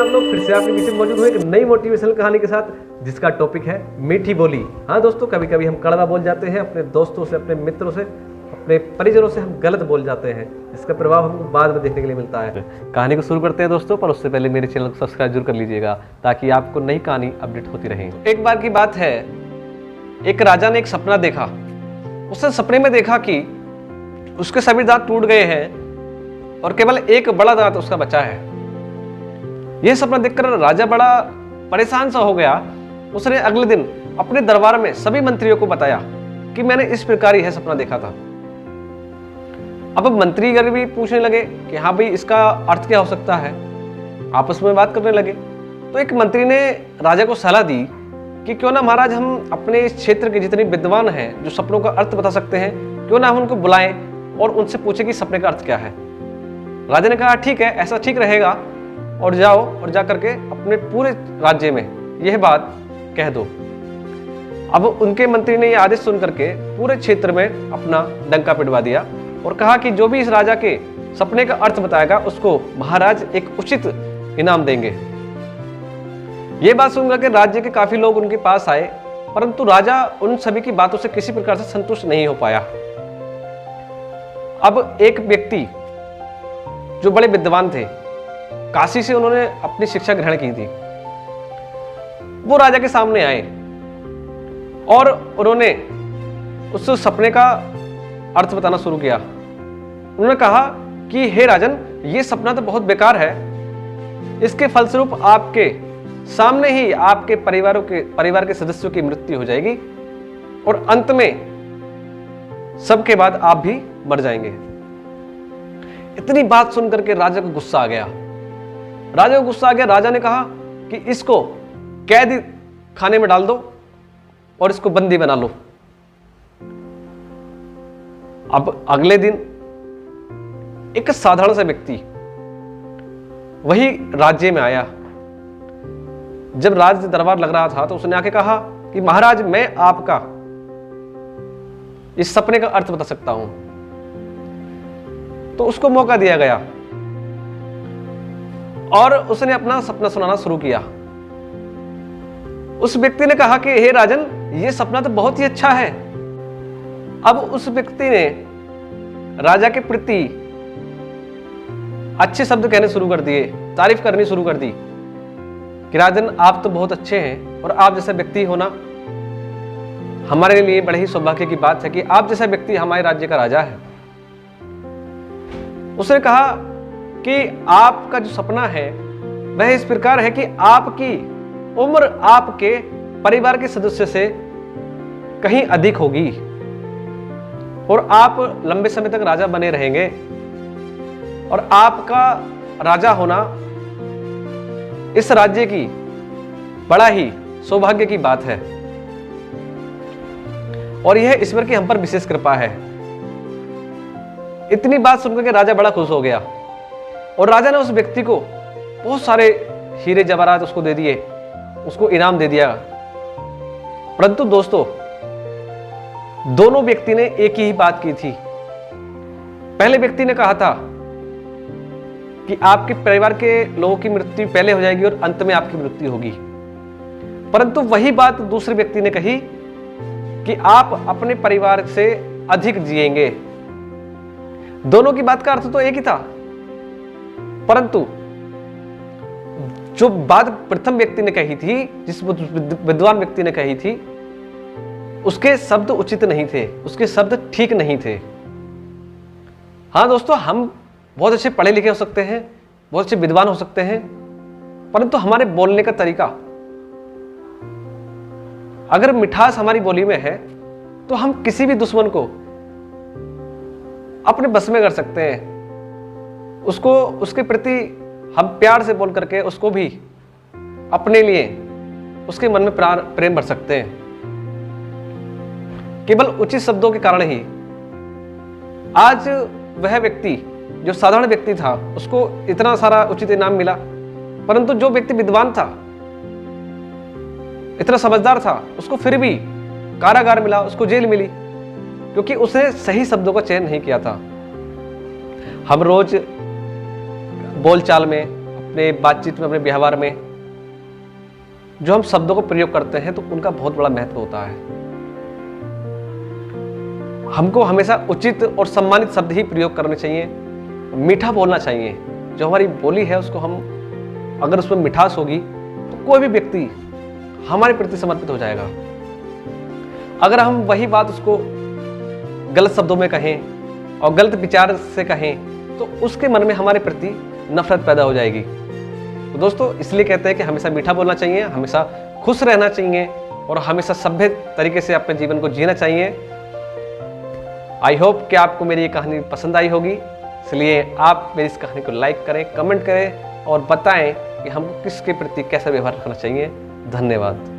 आप लोग फिर से आपके बीच में मौजूद हूँ एक नई मोटिवेशनल कहानी के साथ, जिसका टॉपिक है मीठी बोली। हाँ दोस्तों, कभी कभी हम कड़वा बोल जाते हैं, अपने दोस्तों से, अपने मित्रों से, अपने परिजनों से हम गलत बोल जाते हैं, जिसका प्रभाव हमको बाद में देखने के लिए मिलता है। कहानी को शुरू करते हैं दोस्तों, पर उससे पहले मेरे चैनल को सब्सक्राइब जरूर कर लीजिएगा ताकि आपको नई कहानी अपडेट होती रहे। एक बार की बात है, एक राजा ने एक सपना देखा। उसने सपने में देखा कि उसके सभी दांत टूट गए हैं और केवल एक बड़ा दांत उसका बचा है। यह सपना देखकर राजा बड़ा परेशान सा हो गया। उसने अगले दिन अपने दरबार में सभी मंत्रियों को बताया कि मैंने इस प्रकार यह सपना देखा था। अब मंत्रीगण भी पूछने लगे कि हाँ भाई, इसका अर्थ क्या हो सकता है। आपस में बात करने लगे तो एक मंत्री ने राजा को सलाह दी कि क्यों ना महाराज, हम अपने इस क्षेत्र के जितने विद्वान हैं जो सपनों का अर्थ बता सकते हैं, क्यों ना हम उनको बुलाएं और उनसे पूछे कि सपने का अर्थ क्या है। राजा ने कहा ठीक है, ऐसा ठीक रहेगा, और जाओ और जा करके अपने पूरे राज्य में यह बात कह दो। अब उनके मंत्री ने यह आदेश सुन करके पूरे क्षेत्र में अपना डंका पिटवा दिया और कहा कि जो भी इस राजा के सपने का अर्थ बताएगा उसको महाराज एक उचित इनाम देंगे। यह बात सुनकर के राज्य के काफी लोग उनके पास आए, परंतु राजा उन सभी की बातों से किसी प्रकार से संतुष्ट नहीं हो पाया। अब एक व्यक्ति जो बड़े विद्वान थे, काशी से उन्होंने अपनी शिक्षा ग्रहण की थी, वो राजा के सामने आए और उन्होंने उस सपने का अर्थ बताना शुरू किया। उन्होंने कहा कि हे राजन, ये सपना तो बहुत बेकार है। इसके फलस्वरूप आपके सामने ही आपके परिवार के सदस्यों की मृत्यु हो जाएगी और अंत में सबके बाद आप भी मर जाएंगे। इतनी बात सुनकर के राजा को गुस्सा आ गया। राजा ने कहा कि इसको कैद खाने में डाल दो और इसको बंदी बना लो। अब अगले दिन एक साधारण सा व्यक्ति वही राज्य में आया। जब राज दरबार लग रहा था तो उसने आके कहा कि महाराज, मैं आपका इस सपने का अर्थ बता सकता हूं। तो उसको मौका दिया गया और उसने अपना सपना सुनाना शुरू किया। उस व्यक्ति ने कहा कि हे राजन, यह सपना तो बहुत ही अच्छा है। अब उस व्यक्ति ने राजा के प्रति अच्छे शब्द कहने शुरू कर दिए, तारीफ करनी शुरू कर दी कि राजन, आप तो बहुत अच्छे हैं और आप जैसा व्यक्ति होना हमारे लिए बड़े ही सौभाग्य की बात है कि आप जैसा व्यक्ति हमारे राज्य का राजा है। उसने कहा कि आपका जो सपना है वह इस प्रकार है कि आपकी उम्र आपके परिवार के सदस्य से कहीं अधिक होगी और आप लंबे समय तक राजा बने रहेंगे और आपका राजा होना इस राज्य की बड़ा ही सौभाग्य की बात है और यह ईश्वर की हम पर विशेष कृपा है। इतनी बात सुनकर के राजा बड़ा खुश हो गया और राजा ने उस व्यक्ति को बहुत सारे हीरे जवाहरात उसको दे दिए, उसको इनाम दे दिया। परंतु दोस्तों, दोनों व्यक्ति ने एक ही बात की थी। पहले व्यक्ति ने कहा था कि आपके परिवार के लोगों की मृत्यु पहले हो जाएगी और अंत में आपकी मृत्यु होगी। परंतु वही बात दूसरे व्यक्ति ने कही कि आप अपने परिवार से अधिक जिएंगे। दोनों की बात का अर्थ तो एक ही था, परंतु जो बात प्रथम व्यक्ति ने कही थी, जिस विद्वान व्यक्ति ने कही थी, उसके शब्द उचित नहीं थे, उसके शब्द ठीक नहीं थे। हाँ दोस्तों, हम बहुत अच्छे पढ़े लिखे हो सकते हैं, बहुत अच्छे विद्वान हो सकते हैं, परंतु हमारे बोलने का तरीका, अगर मिठास हमारी बोली में है तो हम किसी भी दुश्मन को अपने बस में कर सकते हैं। उसको, उसके प्रति हम प्यार से बोल करके उसको भी अपने लिए उसके मन में प्रेम भर सकते हैं। केवल उचित शब्दों के कारण ही आज वह व्यक्ति जो साधारण व्यक्ति था उसको इतना सारा उचित इनाम मिला, परंतु जो व्यक्ति विद्वान था, इतना समझदार था, उसको फिर भी कारागार मिला, उसको जेल मिली, क्योंकि उसने सही शब्दों का चयन नहीं किया था। हम रोज बोलचाल में अपने बातचीत में, अपने व्यवहार में जो हम शब्दों को प्रयोग करते हैं तो उनका बहुत बड़ा महत्व होता है। हमको हमेशा उचित और सम्मानित शब्द ही प्रयोग करने चाहिए, मीठा बोलना चाहिए। जो हमारी बोली है उसको हम, अगर उसमें मिठास होगी तो कोई भी व्यक्ति हमारे प्रति समर्पित हो जाएगा। अगर हम वही बात उसको गलत शब्दों में कहें और गलत विचार से कहें तो उसके मन में हमारे प्रति नफरत पैदा हो जाएगी। तो दोस्तों, इसलिए कहते हैं कि हमेशा मीठा बोलना चाहिए, हमेशा खुश रहना चाहिए और हमेशा सभ्य तरीके से अपने जीवन को जीना चाहिए। आई होप कि आपको मेरी ये कहानी पसंद आई होगी, इसलिए आप मेरी इस कहानी को लाइक करें, कमेंट करें और बताएं कि हमको किसके प्रति कैसा व्यवहार रखना चाहिए। धन्यवाद।